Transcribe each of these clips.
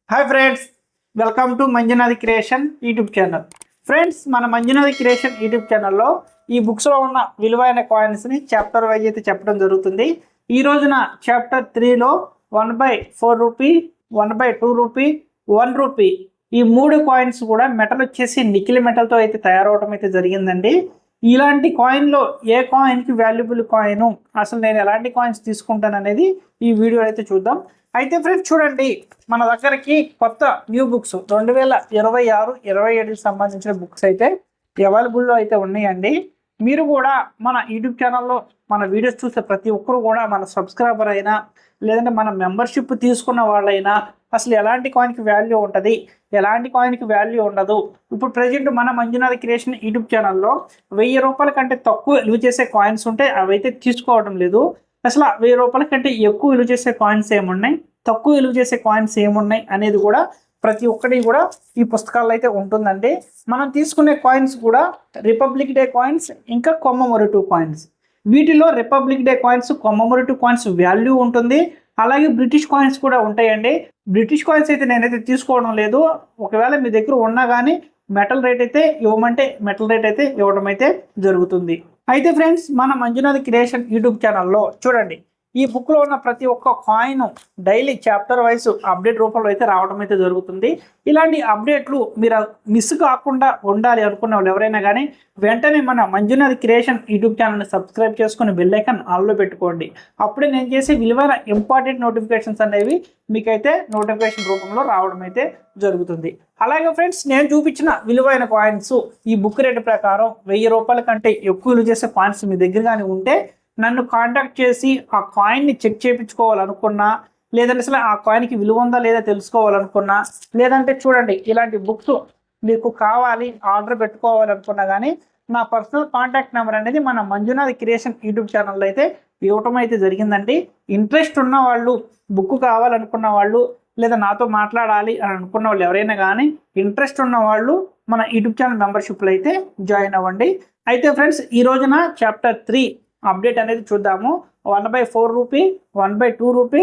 Hi friends, welcome to Manjunath creation YouTube channel. Friends, మన Manjunath creation YouTube ఛానల్లో ఈ బుక్స్లో ఉన్న విలువైన కాయిన్స్ని చాప్టర్ వైజ్ అయితే చెప్పడం జరుగుతుంది. ఈ రోజున చాప్టర్ 3లో 1/4 రూపీ, 1/2 రూపీ, 1 రూపీ ఈ 3 కాయిన్స్ కూడా మెటల్ వచ్చేసి నికిల్ మెటల్తో అయితే తయారవడం అయితే జరిగిందండి. ఇలాంటి కాయిన్లో ఏ కాయిన్కి వాల్యుబుల్ కాయిన్, అసలు నేను ఎలాంటి కాయిన్స్ తీసుకుంటాను అనేది ఈ వీడియో అయితే చూద్దాం. అయితే ఫ్రెండ్స్ చూడండి, మన దగ్గరికి కొత్త న్యూ బుక్స్ 2026-27కి సంబంధించిన బుక్స్ అయితే అవైలబుల్లో అయితే ఉన్నాయండి. మీరు కూడా మన యూట్యూబ్ ఛానల్లో మన వీడియోస్ చూసే ప్రతి ఒక్కరు కూడా మన సబ్స్క్రైబర్ అయినా లేదంటే మన మెంబర్షిప్ తీసుకున్న వాళ్ళైనా అసలు ఎలాంటి కాయిన్కి వాల్యూ ఉంటుంది, ఎలాంటి కాయిన్కి వాల్యూ ఉండదు. ఇప్పుడు ప్రజెంట్ మన మంజునాథ్ క్రియేషన్ యూట్యూబ్ ఛానల్లో 1000 రూపాయల కంటే తక్కువ విలువ చేసే కాయిన్స్ ఉంటే అవైతే తీసుకోవడం లేదు. అసలు 1000 రూపాయల కంటే ఎక్కువ విలువ చేసే కాయిన్స్ ఏమున్నాయి, తక్కువ విలువ చేసే కాయిన్స్ ఏమున్నాయి అనేది కూడా ప్రతి ఒక్కటి కూడా ఈ పుస్తకాల్లో అయితే ఉంటుందండి. మనం తీసుకునే కాయిన్స్ కూడా రిపబ్లిక్ డే కాయిన్స్, ఇంకా కొమ్మమొరేటివ్ కాయిన్స్. వీటిలో republic day coins, commemorative coins value ఉంటుంది. అలాగే బ్రిటిష్ కాయిన్స్ కూడా ఉంటాయండి. బ్రిటిష్ కాయిన్స్ అయితే నేనైతే తీసుకోవడం లేదు. ఒకవేళ మీ దగ్గర ఉన్నా కానీ మెటల్ రేట్ అయితే ఇవ్వమంటే మెటల్ రేట్ అయితే ఇవ్వడం అయితే జరుగుతుంది. అయితే ఫ్రెండ్స్, మన మంజునాథ్ క్రియేషన్ యూట్యూబ్ ఛానల్లో చూడండి, ఈ బుక్లో ఉన్న ప్రతి ఒక్క coin daily chapter wise update రూపంలో అయితే రావడం అయితే జరుగుతుంది. ఇలాంటి అప్డేట్లు మీరు మిస్ కాకుండా ఉండాలి అనుకున్న వాళ్ళు ఎవరైనా కానీ వెంటనే మన మంజునాథ్ క్రియేషన్ యూట్యూబ్ ఛానల్ని సబ్స్క్రైబ్ చేసుకుని బెల్ ఐకాన్ ఆన్లో పెట్టుకోండి. అప్పుడే నేను చేసే విలువైన ఇంపార్టెంట్ నోటిఫికేషన్స్ అనేవి మీకైతే నోటిఫికేషన్ రూపంలో రావడం అయితే జరుగుతుంది. అలాగే ఫ్రెండ్స్, నేను చూపించిన విలువైన కాయిన్స్ ఈ బుక్ రేటు ప్రకారం 1000 రూపాయల కంటే ఎక్కువ విలువ చేసే కాయిన్స్ మీ దగ్గర కానీ ఉంటే నన్ను కాంటాక్ట్ చేసి ఆ కాయిన్ని చెక్ చేయించుకోవాలనుకున్నా, లేదంటే అసలు ఆ కాయిన్కి విలువ ఉందా లేదా తెలుసుకోవాలనుకున్నా, లేదంటే చూడండి ఇలాంటి బుక్స్ మీకు కావాలి ఆర్డర్ పెట్టుకోవాలనుకున్నా కానీ నా పర్సనల్ కాంటాక్ట్ నెంబర్ అనేది మన మంజునాథ్ క్రియేషన్ యూట్యూబ్ ఛానల్లో అయితే ఇవ్వటం అయితే జరిగిందండి. ఇంట్రెస్ట్ ఉన్న వాళ్ళు, బుక్ కావాలనుకున్న వాళ్ళు, లేదా నాతో మాట్లాడాలి అని అనుకున్న వాళ్ళు ఎవరైనా కానీ ఇంట్రెస్ట్ ఉన్న వాళ్ళు మన యూట్యూబ్ ఛానల్ మెంబర్షిప్లో అయితే జాయిన్ అవ్వండి. అయితే ఫ్రెండ్స్, ఈ రోజున చాప్టర్ 3 అప్డేట్ అనేది చూద్దాము. 1/4 రూపీ, 1/2 రూపీ,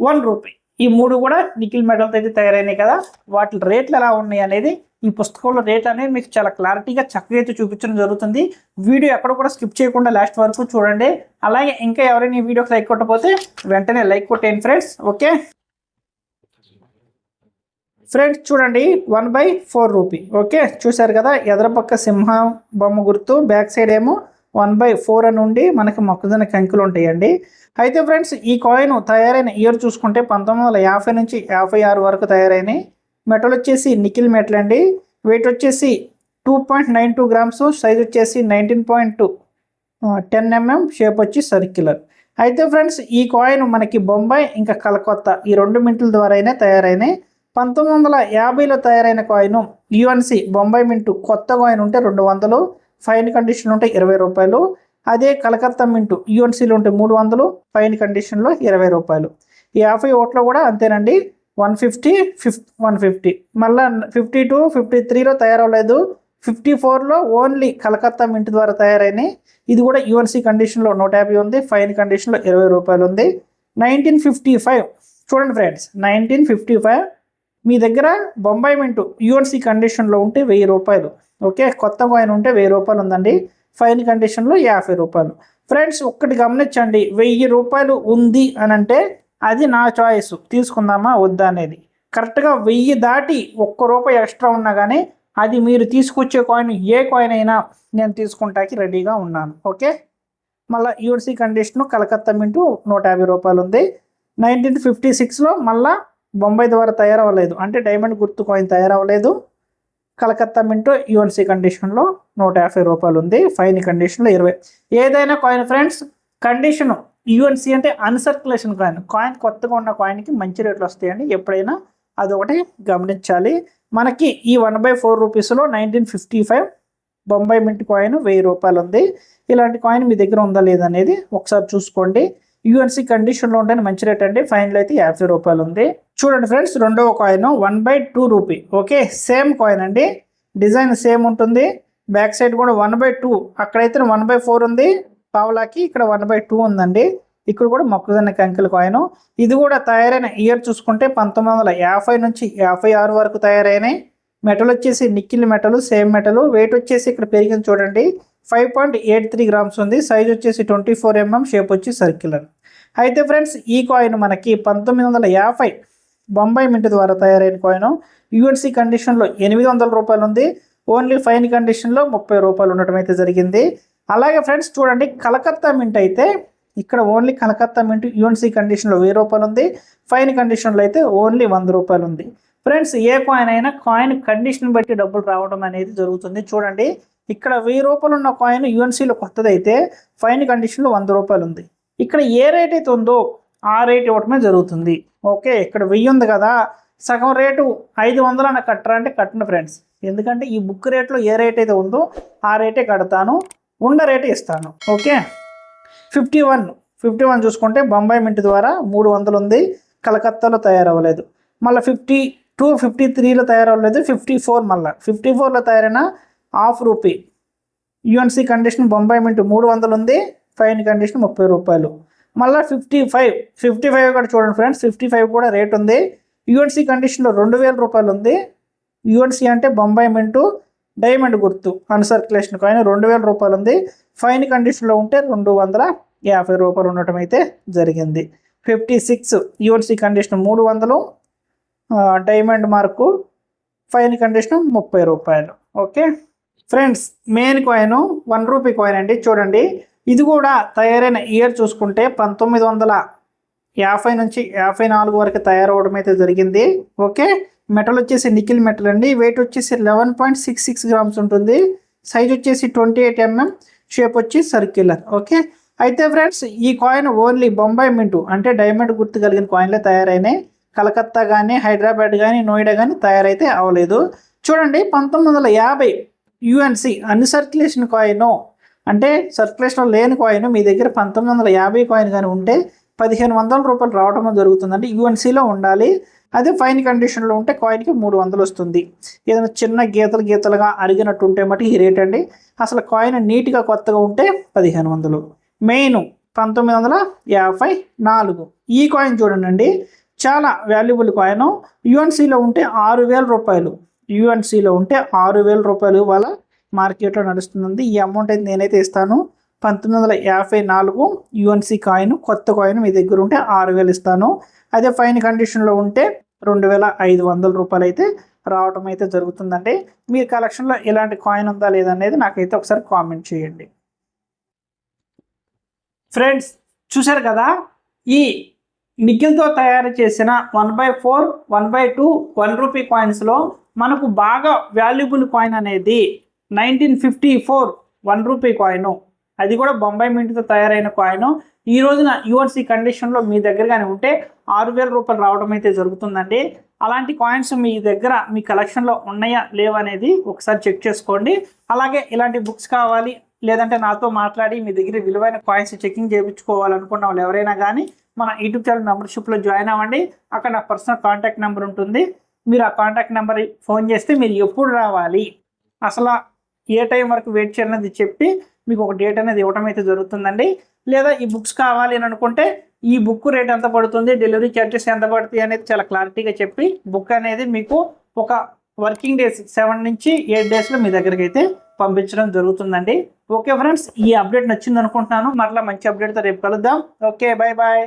1 రూపీ ఈ 3 కూడా నికిల్ మెటల్తో అయితే తయారైనాయి కదా. వాటి రేట్లు ఎలా ఉన్నాయి అనేది ఈ పుస్తకంలో రేట్లు అనేది మీకు చాలా క్లారిటీగా చక్కగా అయితే చూపించడం జరుగుతుంది. వీడియో ఎక్కడ కూడా స్కిప్ చేయకుండా లాస్ట్ వరకు చూడండి. అలాగే ఇంకా ఎవరైనా ఈ వీడియోకి లైక్ కొట్టకపోతే వెంటనే లైక్ కొట్టేయండి ఫ్రెండ్స్. ఓకే ఫ్రెండ్స్, చూడండి 1/4 రూపీ. ఓకే, చూసారు కదా, ఎదరపక్క సింహం బొమ్మ గుర్తు, బ్యాక్ సైడ్ ఏమో 1/4 అని ఉండి మనకి మొక్కజొన్న కంకులు ఉంటాయండి. అయితే ఫ్రెండ్స్, ఈ కాయిన్ తయారైన ఇయర్ చూసుకుంటే 1950 నుంచి 56 వరకు తయారైనాయి. మెటల్ వచ్చేసి నికిల్ మెటల్ అండి. వెయిట్ వచ్చేసి 2.92 గ్రామ్స్, సైజ్ వచ్చేసి 19.10 mm, షేప్ వచ్చి సర్క్యులర్. అయితే ఫ్రెండ్స్, ఈ కాయిన్ మనకి బొంబాయి ఇంకా కలకత్తా ఈ 2 మింటుల ద్వారా తయారైనాయి. 1950లో తయారైన కాయిన్ యుఎన్సి బొంబాయి మింటు కొత్త కాయిన్ ఉంటే 200, ఫైన్ కండిషన్లో ఉంటే 20 రూపాయలు. అదే కలకత్తా మింటు యూఎన్సీలో ఉంటే 300, ఫైన్ కండిషన్లో 20 రూపాయలు. ఈ 50 ఓట్లో కూడా అంతేనండి, 150, 150. మళ్ళీ 52, 53లో తయారవలేదు. 54లో ఓన్లీ కలకత్తా మింటు ద్వారా తయారైనాయి. ఇది కూడా యూఎన్సీ కండిషన్లో 150 ఉంది, ఫైన్ కండిషన్లో 20 రూపాయలు ఉంది. 1955 చూడండి ఫ్రెండ్స్, 1955 మీ దగ్గర బొంబాయి మింటు యూఎన్సీ కండిషన్లో ఉంటే 1000 రూపాయలు. ఓకే, కొత్త కాయిన్ ఉంటే 1000 రూపాయలు ఉందండి, ఫైన్ కండిషన్లో 50 రూపాయలు. ఫ్రెండ్స్, ఒక్కటి గమనించండి, 1000 రూపాయలు ఉంది అని అంటే అది నా చాయిస్, తీసుకుందామా వద్దా అనేది. కరెక్ట్గా 1000 దాటి 1 రూపాయి ఎక్స్ట్రా ఉన్నా కానీ అది మీరు తీసుకొచ్చే కాయిన్ ఏ కాయిన్ అయినా నేను తీసుకుంటాకి రెడీగా ఉన్నాను. ఓకే, మళ్ళీ యూఎన్సీ కండిషను కలకత్తా మింటు 150 రూపాయలు ఉంది. 1956లో మళ్ళీ బొంబాయి ద్వారా తయారవ్వలేదు, అంటే డైమండ్ గుర్తు కాయిన్ తయారవ్వలేదు. కలకత్తా మింటు యూఎన్సీ కండిషన్లో 150 రూపాయలు ఉంది, ఫైన్ కండిషన్లో 20. ఏదైనా కాయిన్ ఫ్రెండ్స్, కండిషను యూఎన్సీ అంటే అన్సర్క్యులేషన్ కాయిన్, కాయిన్ కొత్తగా ఉన్న కాయిన్కి మంచి రేట్లు వస్తాయండి ఎప్పుడైనా, అదొకటి గమనించాలి. మనకి ఈ 1/4 రూపీస్లో 1955 బొంబాయి మింట్ కాయిన్ 1000 రూపాయలు ఉంది. ఇలాంటి కాయిన్ మీ దగ్గర ఉందా లేదనేది ఒకసారి చూసుకోండి. యూఎన్సీ కండిషన్లో ఉంటే మంచి రేట్ అండి, ఫైన్లో అయితే 50 రూపాయలు ఉంది. చూడండి ఫ్రెండ్స్, రెండవ coin 1/2 rupee. Okay, same coin అండి, డిజైన్ సేమ్ ఉంటుంది. బ్యాక్ సైడ్ కూడా 1/2, అక్కడైతే 1/4 ఉంది పావలాకి, ఇక్కడ 1/2 ఉందండి. ఇక్కడ కూడా మొక్కజొన్న కంకుల కాయిన్. ఇది కూడా తయారైన ఇయర్ చూసుకుంటే 1950 నుంచి 56 వరకు తయారైనాయి. మెటల్ వచ్చేసి nickel metal, same metal. Weight వచ్చేసి ఇక్కడ పెరిగింది చూడండి, 5.83 గ్రామ్స్ ఉంది. సైజ్ వచ్చేసి 24 mm, షేప్ వచ్చి సర్క్యులర్. అయితే ఫ్రెండ్స్ ఈ కాయిన్ మనకి 1950 బొంబాయి మింట్ ద్వారా తయారైన కాయిన్. యూఎన్సీ కండిషన్లో 800 రూపాయలు ఉంది. ఓన్లీ ఫైన్ కండిషన్లో 30 రూపాయలు ఉండటం అయితే జరిగింది. అలాగే ఫ్రెండ్స్ చూడండి, కలకత్తా మింట్ అయితే ఇక్కడ ఓన్లీ కలకత్తా మింట్ యూఎన్సీ కండిషన్లో 1000 రూపాయలు ఉంది. ఫైన్ కండిషన్లో అయితే ఓన్లీ 100 రూపాయలు ఉంది. ఫ్రెండ్స్ ఏ కాయిన్ అయినా కాయిన్ కండిషన్ బట్టి డబ్బులు రావడం అనేది జరుగుతుంది. చూడండి, ఇక్కడ 1000 రూపాయలు ఉన్న కాయిన్ యూఎన్సీలో కొత్తది అయితే ఫైన్ కండిషన్లో 100 రూపాయలు ఉంది. ఇక్కడ ఏ రేట్ అయితే ఉందో ఆ రేట్ ఇవ్వటమే జరుగుతుంది. ఓకే, ఇక్కడ 1000 ఉంది కదా, సగం రేటు 500 అని కట్టరా అంటే కట్టను ఫ్రెండ్స్. ఎందుకంటే ఈ బుక్ రేట్లో ఏ రేట్ అయితే ఉందో ఆ రేటే కడతాను, ఉన్న రేటే ఇస్తాను. ఓకే, 51 చూసుకుంటే బొంబాయి మింట్ ద్వారా 300 ఉంది, కలకత్తాలో తయారవ్వలేదు. మళ్ళీ 52, 53లో తయారవ్వలేదు. 54 మళ్ళీ 54లో తయారైన ₹1 యూఎన్సీ కండిషన్ బొంబాయి మింట్ 300 ఉంది, ఫైన్ కండిషన్ 30 రూపాయలు. మళ్ళీ 55 కూడా చూడండి ఫ్రెండ్స్, 55 కూడా రేట్ ఉంది. యూఎన్సీ కండిషన్లో 2000 రూపాయలు ఉంది. యూఎన్సీ అంటే బొంబాయి మింటు డైమండ్ గుర్తు అన్సర్క్యులేషన్ కాయిన్ 2000 రూపాయలు ఉంది. ఫైన్ కండిషన్లో ఉంటే 250 రూపాయలు ఉండటం అయితే జరిగింది. 56 UNC condition 300, diamond mark, fine condition 30 రూపాయలు. Okay friends, main coin ₹1 coin అండి. చూడండి, ఇది కూడా తయారైన ఇయర్ చూసుకుంటే 1950 నుంచి 54 వరకు తయారవడం అయితే జరిగింది. ఓకే, మెటల్ వచ్చేసి నికిల్ మెటల్ అండి. వెయిట్ వచ్చేసి 11.66 గ్రామ్స్ ఉంటుంది. సైజ్ వచ్చేసి 28 mm, షేప్ వచ్చి సర్క్యులర్. ఓకే, అయితే ఫ్రెండ్స్ ఈ కాయిన్ ఓన్లీ బొంబాయి మింటు అంటే డైమండ్ గుర్తు కలిగిన కాయిన్లే తయారైనాయి. కలకత్తా కానీ, హైదరాబాద్ కానీ, నోయిడా కానీ తయారైతే అవ్వలేదు. చూడండి, 1950 యూఎన్సీ అన్సర్క్యులేషన్ కాయిన్ అంటే సర్క్యులేషన్లో లేని కాయిన్ మీ దగ్గర 1950 కాయిన్ కానీ ఉంటే 1500 రూపాయలు రావడం జరుగుతుందండి. యూఎన్సీలో ఉండాలి. అదే ఫైన్ కండిషన్లో ఉంటే కాయిన్కి 300 వస్తుంది. ఏదైనా చిన్న గీతలుగా అరిగినట్టు ఉంటే మటుకు ఈ రేట్ అండి. అసలు కాయిన్ నీట్గా కొత్తగా ఉంటే 1500. మెయిన్ 1954 ఈ కాయిన్ చూడండి, చాలా వాల్యుబుల్ కాయిన్. యూఎన్సీలో ఉంటే 6000 రూపాయలు. యూఎన్సీలో ఉంటే 6000 రూపాయలు ఇవాళ మార్కెట్లో నడుస్తుంది. ఈ అమౌంట్ అయితే నేనైతే ఇస్తాను. 1954 యూఎన్సీ కాయిన్, కొత్త కాయిన్ మీ దగ్గర ఉంటే 6000 ఇస్తాను. అదే ఫైన్ కండిషన్లో ఉంటే 2500 రూపాయలు అయితే రావటం అయితే జరుగుతుందండి. మీ కలెక్షన్లో ఇలాంటి కాయిన్ ఉందా లేదనేది నాకైతే ఒకసారి కామెంట్ చేయండి. ఫ్రెండ్స్ చూశారు కదా, ఈ నికిల్తో తయారు చేసిన 1/4, 1/2, ₹1 కాయిన్స్లో మనకు బాగా వాల్యుబుల్ కాయిన్ అనేది 1954 ₹1 కాయిన్. అది కూడా బొంబాయి మింట్తో తయారైన కాయిన్. ఈ రోజున యూఎన్సీ కండిషన్లో మీ దగ్గర కానీ ఉంటే 6000 రూపాయలు రావడం అయితే జరుగుతుందండి. అలాంటి కాయిన్స్ మీ దగ్గర మీ కలెక్షన్లో ఉన్నాయా లేవనేది ఒకసారి చెక్ చేసుకోండి. అలాగే ఇలాంటి బుక్స్ కావాలి లేదంటే నాతో మాట్లాడి మీ దగ్గర విలువైన కాయిన్స్ చెకింగ్ చేయించుకోవాలనుకున్న వాళ్ళు ఎవరైనా కానీ మన యూట్యూబ్ ఛానల్ మెంబర్షిప్లో జాయిన్ అవ్వండి. అక్కడ నా పర్సనల్ కాంటాక్ట్ నెంబర్ ఉంటుంది. మీరు ఆ కాంటాక్ట్ నెంబర్ ఫోన్ చేస్తే మీరు ఎప్పుడు రావాలి, అసలు ఏ టైం వరకు వెయిట్ చేయాలనేది చెప్పి మీకు ఒక డేట్ అనేది ఇవ్వడం అయితే జరుగుతుందండి. లేదా ఈ బుక్స్ కావాలి అని అనుకుంటే ఈ బుక్ రేట్ ఎంత పడుతుంది, డెలివరీ ఛార్జెస్ ఎంత పడుతుంది అనేది చాలా క్లారిటీగా చెప్పి బుక్ అనేది మీకు ఒక వర్కింగ్ డేస్ 7 నుంచి 8 డేస్లో మీ దగ్గరికి అయితే పంపించడం జరుగుతుందండి. ఓకే ఫ్రెండ్స్, ఈ అప్డేట్ నచ్చింది అనుకుంటున్నాను. మరలా మంచి అప్డేట్తో రేపు కలుద్దాం. Okay, bye bye.